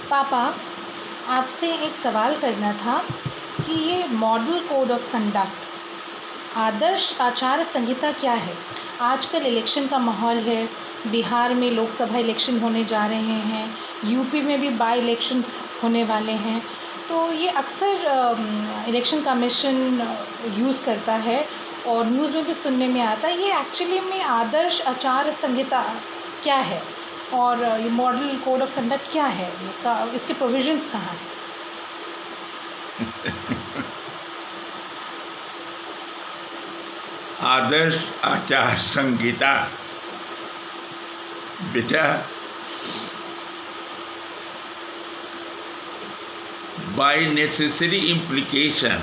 पापा, आपसे एक सवाल करना था कि ये मॉडल कोड ऑफ कंडक्ट, आदर्श आचार संहिता क्या है? आजकल इलेक्शन का माहौल है, बिहार में लोकसभा इलेक्शन होने जा रहे हैं, यूपी में भी बाई इलेक्शंस होने वाले हैं, तो ये अक्सर इलेक्शन कमीशन यूज़ करता है और न्यूज़ में भी सुनने में आता है। ये एक्चुअली में आदर्श आचार संहिता क्या है और ये मॉडल कोड ऑफ कंडक्ट क्या है, इसके प्रोविजंस कहाँ हैं? आदर्श आचार संहिता बेटा, by necessary implication,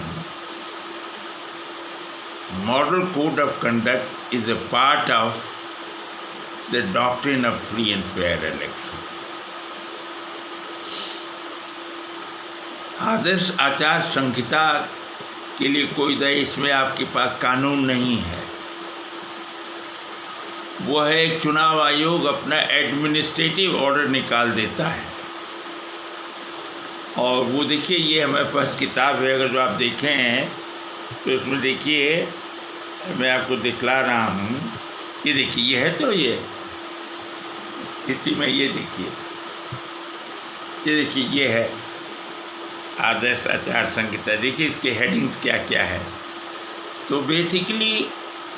model code of conduct is a part of the doctrine of free and fair election. आदर्श आचार संहिता के लिए कोई देश में आपके पास कानून नहीं है। वो है एक चुनाव आयोग अपना एडमिनिस्ट्रेटिव ऑर्डर निकाल देता है। और वो देखिए, ये हमारे पास किताब है, अगर जो आप देखें हैं तो इसमें देखिए, मैं आपको दिखला रहा हूँ। ये देखिए, ये है तो ये इसी में, ये देखिए, ये है आदर्श आचार संहिता। देखिए इसके हेडिंग्स क्या क्या है। तो basically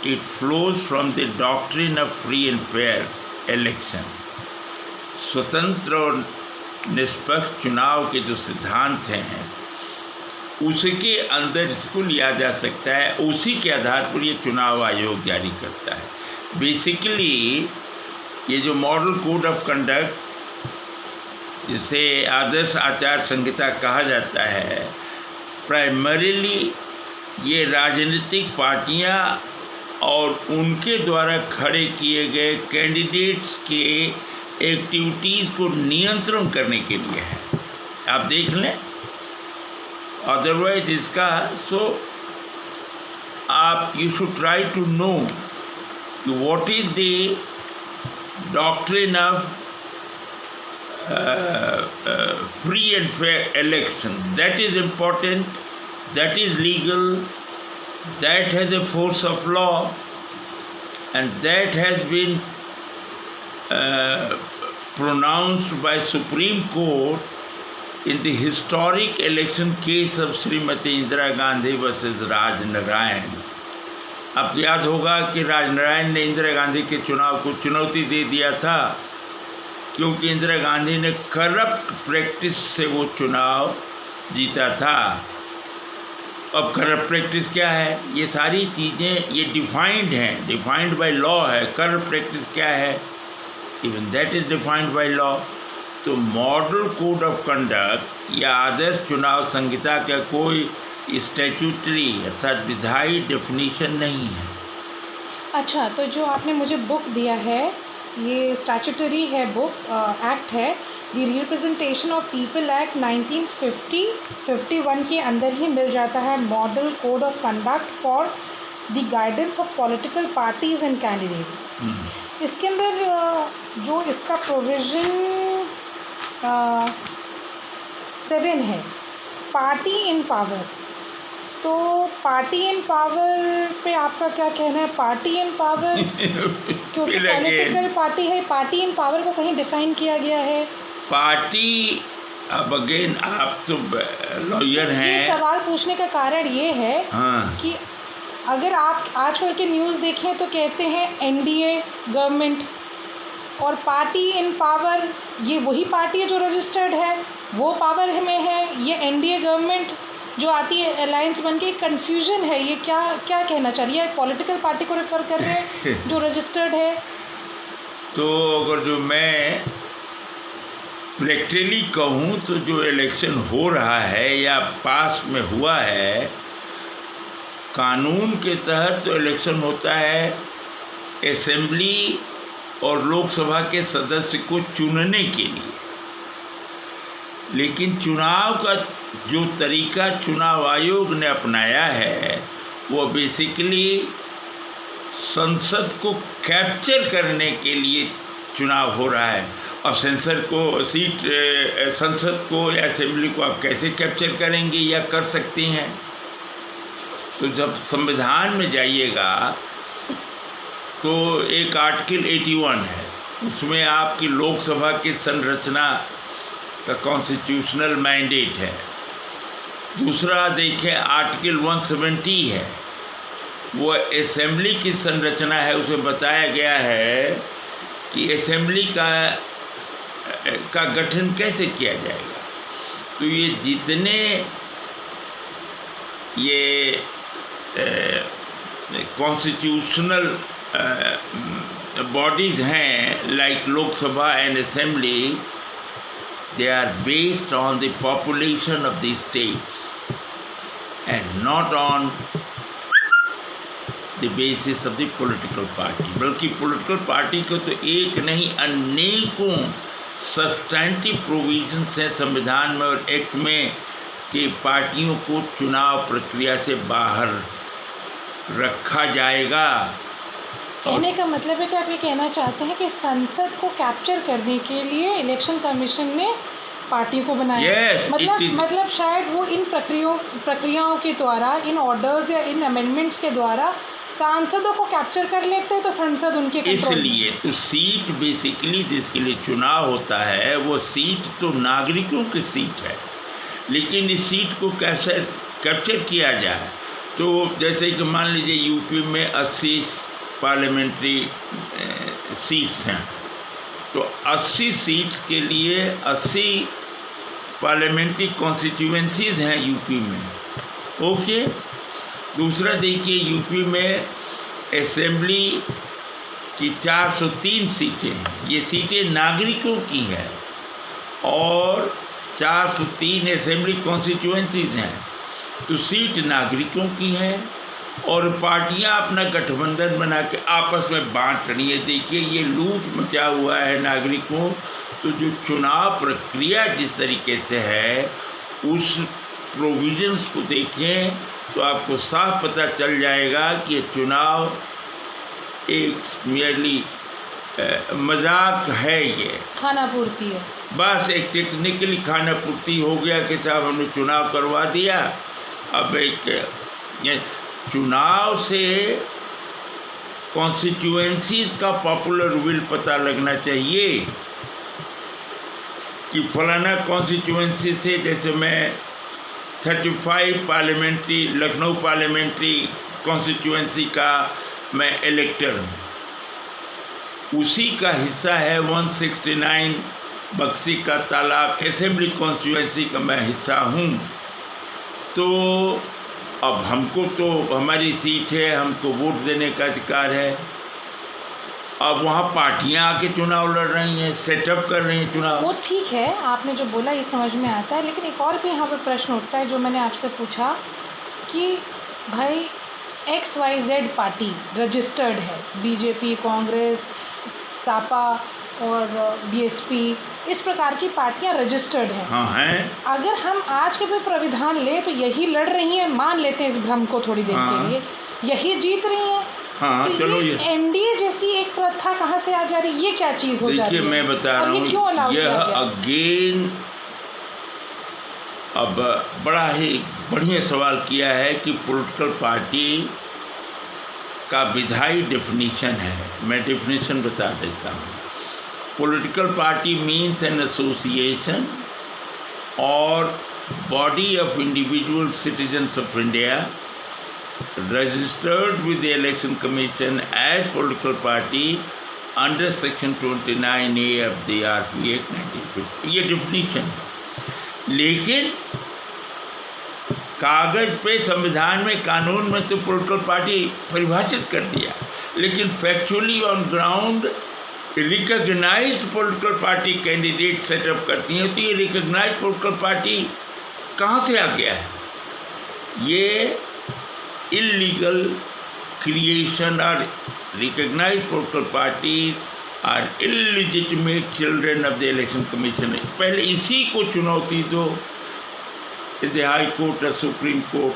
it flows from the doctrine of free and fair election. स्वतंत्र और निष्पक्ष चुनाव के जो सिद्धांत हैं उसके अंदर इसको लिया जा सकता है, उसी के आधार पर ये चुनाव आयोग जारी करता है। बेसिकली ये जो मॉडल कोड ऑफ कंडक्ट, जिसे आदर्श आचार संहिता कहा जाता है, प्राइमरीली ये राजनीतिक पार्टियां और उनके द्वारा खड़े किए गए कैंडिडेट्स के एक्टिविटीज़ को नियंत्रण करने के लिए है। आप देख लें, अदरवाइज इसका आप you should try to know कि what is the doctrine of free and fair election. That is important, that is legal, that has a force of law, and that has been pronounced by Supreme Court in the historic election case of Srimati Indira Gandhi versus Raj Narayan. अब याद होगा कि राज नारायण ने इंदिरा गांधी के चुनाव को चुनौती दे दिया था, क्योंकि इंदिरा गांधी ने करप्ट प्रैक्टिस से वो चुनाव जीता था। अब करप्ट प्रैक्टिस क्या है? ये सारी चीज़ें ये डिफाइंड हैं, डिफाइंड बाय लॉ है। करप्ट प्रैक्टिस क्या है? Even that is defined by law. तो मॉडल कोड ऑफ कंडक्ट या आदर्श चुनाव संहिता का कोई स्टैट्यूटरी अर्थात विधायी डेफिनेशन नहीं है। अच्छा, तो जो आपने मुझे बुक दिया है, ये स्टैट्यूटरी है बुक, एक्ट है, the representation of people act 1951 के अंदर ही मिल जाता है model code of conduct for the guidance of political parties and candidates. इसके अंदर जो इसका प्रोविज़न 7 है, पार्टी इन पावर। तो पार्टी इन पावर पे आपका क्या कहना है? पार्टी इन पावर क्योंकि पॉलिटिकल पार्टी है, पार्टी इन पावर को कहीं डिफाइन किया गया है? पार्टी, अब अगेन आप तो लॉयर हैं। ये सवाल पूछने का कारण ये है कि अगर आप आजकल के न्यूज़ देखें तो कहते हैं एनडीए गवर्नमेंट, और पार्टी इन पावर ये वही पार्टी है जो रजिस्टर्ड है, वो पावर में है। ये एनडीए गवर्नमेंट जो आती है अलायंस बन के, कन्फ्यूजन है। ये क्या क्या कहना चाहिए? पॉलिटिकल पार्टी को रेफर कर रहे हैं जो रजिस्टर्ड है। तो अगर जो मैं प्रैक्टिकली कहूँ तो जो इलेक्शन हो रहा है या पास में हुआ है, कानून के तहत तो इलेक्शन होता है असेंबली और लोकसभा के सदस्य को चुनने के लिए। लेकिन चुनाव का जो तरीका चुनाव आयोग ने अपनाया है वो बेसिकली संसद को कैप्चर करने के लिए चुनाव हो रहा है। अब सेंसर को संसद को या असेंबली को आप कैसे कैप्चर करेंगे या कर सकते हैं? तो जब संविधान में जाइएगा तो एक आर्टिकल 81 है, उसमें आपकी लोकसभा की संरचना का कॉन्स्टिट्यूशनल मैंडेट है। दूसरा देखें आर्टिकल 170 है, वो असेंबली की संरचना है। उसमें बताया गया है कि असेंबली का गठन कैसे किया जाएगा। तो ये जितने ये कॉन्स्टिट्यूशनल बॉडीज हैं like Lok Sabha and assembly, they are based on the population of the states and not on the basis of the political party। बल्कि political party को तो एक नहीं अनेकों सब्सटैंटिव प्रोविजंस हैं संविधान में और एक्ट में कि पार्टियों को चुनाव प्रक्रिया से बाहर रखा जाएगा। कहने का मतलब है कि आप ये कहना चाहते हैं कि संसद को कैप्चर करने के लिए इलेक्शन कमीशन ने पार्टी को बनाया। Yes, मतलब शायद वो इन प्रक्रियाओं के द्वारा, इन ऑर्डर्स या इन अमेंडमेंट्स के द्वारा सांसदों को कैप्चर कर लेते हैं तो संसद उनके कंट्रोल में। इसलिए तो सीट बेसिकली जिसके लिए चुनाव होता है वो सीट तो नागरिकों की सीट है, लेकिन इस सीट को कैसे कैप्चर किया जाए। तो जैसे कि मान लीजिए यूपी में 80 पार्लियामेंट्री सीट्स हैं, तो 80 सीट्स के लिए 80 पार्लियामेंट्री कॉन्स्टिट्यूएंसीज हैं यूपी में। ओके, दूसरा देखिए यूपी में असेंबली की 403 सीटें हैं, ये सीटें नागरिकों की हैं और 403 असेंबली कॉन्स्टिट्यूएंसीज हैं, तो सीट नागरिकों की है और पार्टियां अपना गठबंधन बना के आपस में बांट रही है। देखिए ये लूट मचा हुआ है नागरिकों। तो जो चुनाव प्रक्रिया जिस तरीके से है उस प्रोविजंस को देखें तो आपको साफ पता चल जाएगा कि ये चुनाव एक मेरली मजाक है, ये खाना पूर्ति है, बस एक टेक्निकली खाना पूर्ति हो गया कि साहब हमने चुनाव करवा दिया। अब एक चुनाव से कॉन्स्टिट्यूएंसीज का पॉपुलर विल पता लगना चाहिए कि फलाना कॉन्स्टिट्यूएंसी से, जैसे मैं 35 पार्लियामेंट्री लखनऊ पार्लियामेंट्री कॉन्स्टिट्यूएंसी का मैं इलेक्टर हूँ, उसी का हिस्सा है 169 बक्सी का तालाब असेंबली कॉन्स्टिट्यूएंसी का मैं हिस्सा हूँ। तो अब हमको तो हमारी सीट है, हमको वोट देने का अधिकार है। अब वहाँ पार्टियां आके चुनाव लड़ रही हैं, सेटअप कर रही हैं चुनाव। वो ठीक है, आपने जो बोला ये समझ में आता है, लेकिन एक और भी यहाँ पर प्रश्न उठता है जो मैंने आपसे पूछा कि भाई XYZ पार्टी रजिस्टर्ड है, बीजेपी, कांग्रेस, सापा और BSP, इस प्रकार की पार्टियां रजिस्टर्ड हैं। हाँ हैं। अगर हम आज के भी प्राविधान ले तो यही लड़ रही हैं, मान लेते हैं इस भ्रम को थोड़ी देर के लिए, यही जीत रही हैं। हाँ, तो चलो ये NDA जैसी एक प्रथा कहाँ से आ जा रही है, ये क्या चीज़ हो जा रही है? देखिए मैं बता रहा हूँ, यह अगेन अब बड़ा ही बढ़िया सवाल किया है कि पॉलिटिकल पार्टी का विधायी डेफिनेशन है। मैं डेफिनेशन बता देता हूँ। Political party means an association और body of individual citizens of India registered with the Election Commission as political party under Section 29A of the RP Act 1950। ये डिफिनीशन है, लेकिन कागज पे संविधान में कानून में तो पॉलिटिकल पार्टी परिभाषित कर दिया, लेकिन factually on ground recognised political party candidate setup करती हैं। तो ये रिकॉग्नाइज्ड पॉलिटिकल पार्टी कहाँ से आ गया है? ये illegal creation or recognized political parties are illegitimate children of the election commission। पहले इसी को चुनौती दो, हाई कोर्ट और सुप्रीम कोर्ट,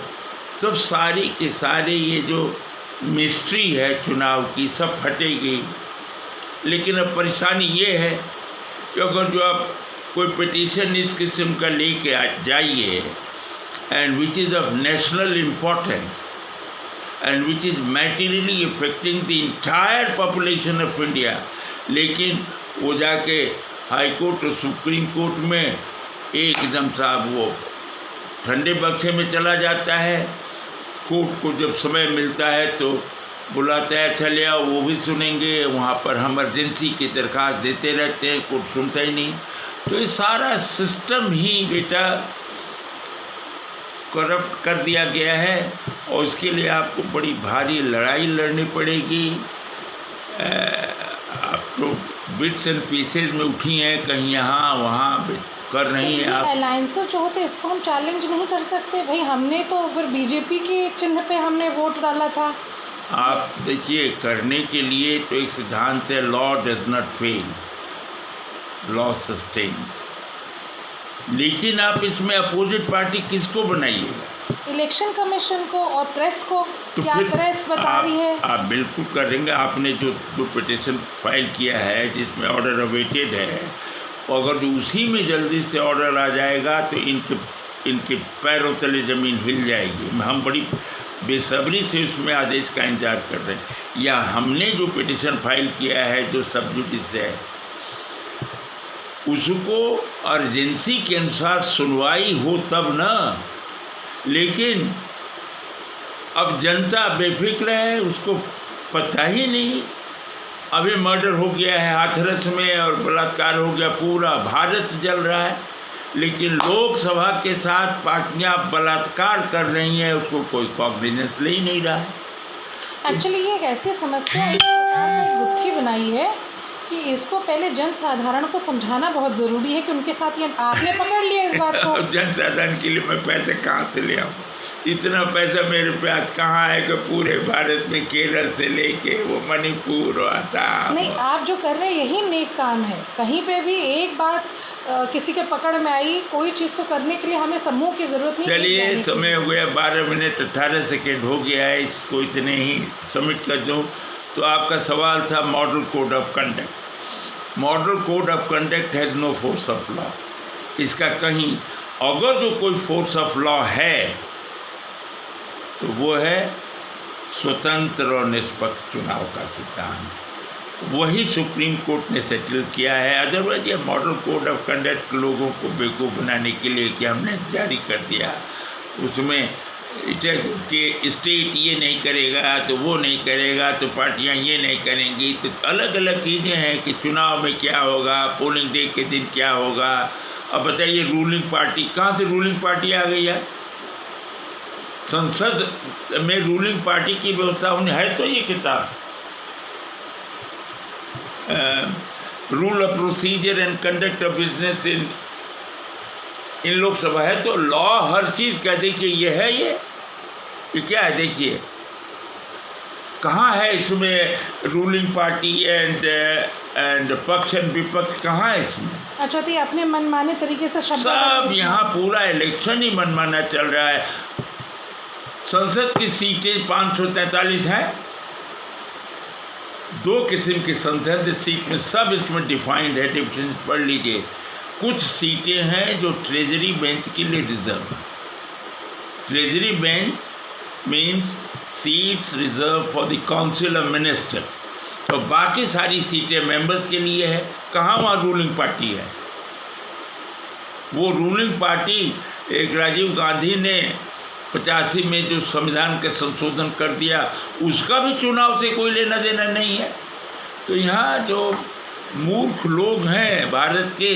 तब सारी के सारे ये जो मिस्ट्री है चुनाव की सब फटेगी। लेकिन अब परेशानी ये है कि अगर जो आप कोई पिटीशन इस किस्म का लेके जाइए and which is of national importance and which is materially affecting the entire population of India, लेकिन वो जाके हाई कोर्ट और सुप्रीम कोर्ट में एकदम साहब वो ठंडे बक्से में चला जाता है। कोर्ट को जब समय मिलता है तो बुलाता है, चले आओ, वो भी सुनेंगे। वहाँ पर हम इमरजेंसी की दरख्वास्त देते रहते हैं, कोर्ट सुनता ही नहीं। तो ये सारा सिस्टम ही बेटा करप्ट कर दिया गया है और उसके लिए आपको बड़ी भारी लड़ाई लड़नी पड़ेगी। आप तो बिट्स एंड पीसेज में उठी हैं, कहीं यहाँ वहाँ कर रही हैं आप। अलायंसेस जो होते हैं इसको हम चैलेंज नहीं कर सकते भाई, हमने तो फिर बीजेपी के चिन्ह पे हमने वोट डाला था। आप देखिए, करने के लिए तो एक सिद्धांत है, law does not fail, law sustains. लेकिन आप इसमें अपोजिट पार्टी किसको बनाइएगा? इलेक्शन कमीशन को और प्रेस को। तो क्या प्रेस बता रही है? आप बिल्कुल करेंगे। आपने जो पिटीशन फाइल किया है जिसमें ऑर्डर अवेटेड है, अगर उसी में जल्दी से ऑर्डर आ जाएगा तो इनके पैरों तले ज़मीन हिल जाएगी। हम बड़ी बेसब्री से उसमें आदेश का इंतजार कर रहे हैं। या हमने जो पिटीशन फाइल किया है जो सब जुडिस है, उसको अर्जेंसी के अनुसार सुनवाई हो तब ना। लेकिन अब जनता बेफिक्र है, उसको पता ही नहीं। अभी मर्डर हो गया है हाथरस में और बलात्कार हो गया, पूरा भारत जल रहा है। लेकिन लोकसभा के साथ पार्टियां बलात्कार कर रही हैं, उसको कोई कॉग्निजेंस ले ही नहीं रहा है। एक्चुअली ये एक ऐसी समस्या इस प्रकार की गुत्थी बनाई है कि इसको पहले जन साधारण को समझाना बहुत ज़रूरी है कि उनके साथ ये आपने पकड़ लिया इस बात को। जन साधारण के लिए मैं पैसे कहाँ से ले आऊँ? इतना पैसा मेरे पास कहाँ है कि पूरे भारत में केरल से लेके वो मणिपुर और आसाम। नहीं, आप जो कर रहे हैं यही नेक काम है। कहीं पे भी एक बात किसी के पकड़ में आई, कोई चीज़ को करने के लिए हमें समूह की ज़रूरत नहीं। चलिए, समय हो गया, 12 मिनट 18 सेकेंड हो गया है, इसको इतने ही सबमिट कर दूँ। तो आपका सवाल था model code of conduct. Model code of conduct has no force of law. इसका कहीं अगर जो कोई फोर्स ऑफ लॉ है तो वो है स्वतंत्र और निष्पक्ष चुनाव का सिद्धांत। वही सुप्रीम कोर्ट ने सेटल किया है। अदरवाइज ये मॉडल कोड ऑफ कंडक्ट लोगों को बेवकूफ़ बनाने के लिए कि हमने जारी कर दिया, उसमें कि स्टेट ये नहीं करेगा तो वो नहीं करेगा तो पार्टियां ये नहीं करेंगी, तो अलग अलग चीज़ें हैं कि चुनाव में क्या होगा, पोलिंग डे के दिन क्या होगा। अब बताइए, रूलिंग पार्टी कहाँ से रूलिंग पार्टी आ गई है? संसद में रूलिंग पार्टी की व्यवस्था होनी है। तो ये किताब rule of procedure and conduct of business in Lok Sabha है। तो लॉ हर चीज़ का देखिए, ये है, ये क्या है, देखिए कहाँ है इसमें रूलिंग पार्टी एंड पक्ष एंड विपक्ष कहाँ है इसमें? अच्छा, तो ये अपने मनमाने तरीके से शब्द सब यहाँ पूरा इलेक्शन ही मनमाना चल रहा है। संसद की सीटें 543 हैं। 2 किस्म की संसद सीट में सब इसमें डिफाइंड है, डिफरेंस पढ़ लीजिए। कुछ सीटें हैं जो ट्रेजरी बेंच के लिए reserve. Treasury bench means seats reserve for the council of minister. तो बाकी सारी सीटें मेंबर्स के लिए है। कहाँ वहाँ रूलिंग पार्टी है? वो रूलिंग पार्टी एक राजीव गांधी ने 85 में जो संविधान का संशोधन कर दिया, उसका भी चुनाव से कोई लेना देना नहीं है। तो यहाँ जो मूर्ख लोग हैं भारत के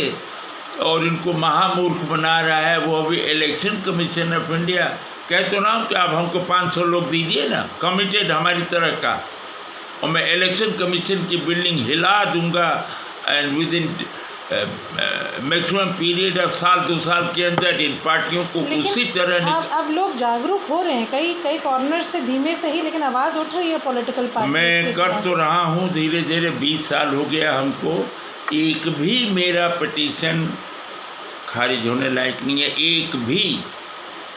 और इनको महामूर्ख बना रहा है, वो अभी इलेक्शन कमीशन ऑफ इंडिया कह तो नाम कि आप हमको 500 लोग दीजिए ना, कमिटेड हमारी तरह का, और मैं इलेक्शन कमीशन की बिल्डिंग हिला दूंगा and with in maximum period of 1-2 साल के अंदर इन पार्टियों को उसी तरह। अब लोग जागरूक हो रहे हैं, कई कॉर्नर से धीमे से ही, लेकिन आवाज़ उठ रही है पॉलिटिकल पार्टी। मैं कर तो रहा हूँ धीरे धीरे, 20 साल हो गया हमको, एक भी मेरा पिटीशन खारिज होने लायक नहीं है, एक भी।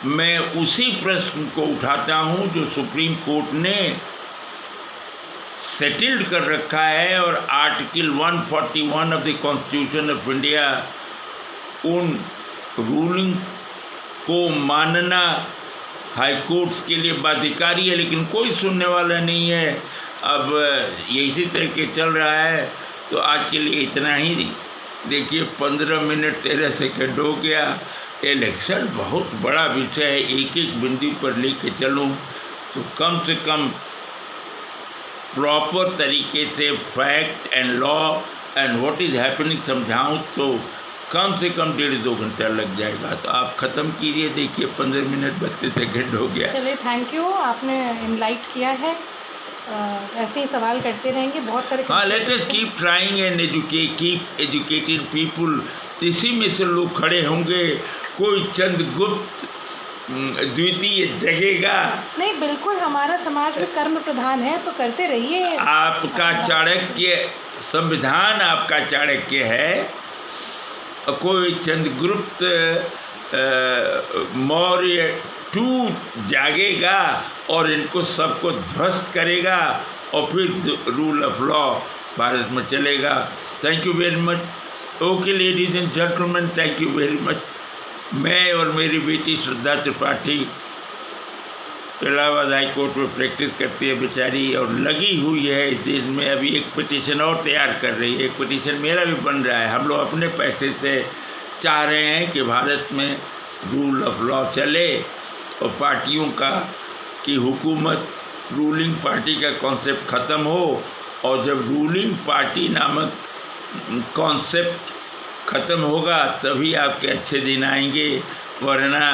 मैं उसी प्रश्न को उठाता हूँ जो सुप्रीम कोर्ट ने सेटल्ड कर रखा है और article 141 of the constitution of India उन रूलिंग को मानना हाई कोर्ट्स के लिए बाध्यकारी है, लेकिन कोई सुनने वाला नहीं है। अब ये इसी तरीके चल रहा है। तो आज के लिए इतना ही। देखिए 15 मिनट 13 सेकंड हो गया। इलेक्शन बहुत बड़ा विषय है, एक एक बिंदु पर लेके चलूँ तो कम से कम प्रॉपर तरीके से fact and law and what is happening समझाऊँ तो कम से कम 1.5-2 घंटा लग जाएगा। तो आप ख़त्म कीजिए। देखिए 15 मिनट 32 सेकंड हो गया। चलिए, थैंक यू, आपने इनलाइट किया है। ऐसे ही सवाल करते रहेंगे, बहुत सारे। हाँ, let us keep trying and keep educating people. इसी में से लोग खड़े होंगे। कोई चंद्रगुप्त द्वितीय जगेगा नहीं, बिल्कुल हमारा समाज में कर्म प्रधान है, तो करते रहिए। आपका चाणक्य संविधान आपका चाणक्य है। कोई चंद्रगुप्त मौर्य टूट जागेगा और इनको सबको ध्वस्त करेगा और फिर रूल ऑफ लॉ भारत में चलेगा। Thank you very much. Okay ladies and gentleman, thank you very much. मैं और मेरी बेटी श्रद्धा त्रिपाठी इलाहाबाद हाई कोर्ट में प्रैक्टिस करती है बेचारी, और लगी हुई है इस दिन में। अभी एक पिटीशन और तैयार कर रही है। एक पिटीशन मेरा भी बन रहा है। हम लोग अपने पैसे से चाह रहे हैं कि भारत में रूल ऑफ लॉ चले और पार्टियों की हुकूमत, रूलिंग पार्टी का कॉन्सेप्ट ख़त्म हो। और जब रूलिंग पार्टी नामक कॉन्सेप्ट ख़त्म होगा तभी आपके अच्छे दिन आएंगे, वरना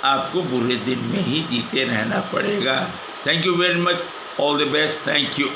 आपको बुरे दिन में ही जीते रहना पड़ेगा। Thank you very much. All the best. Thank you.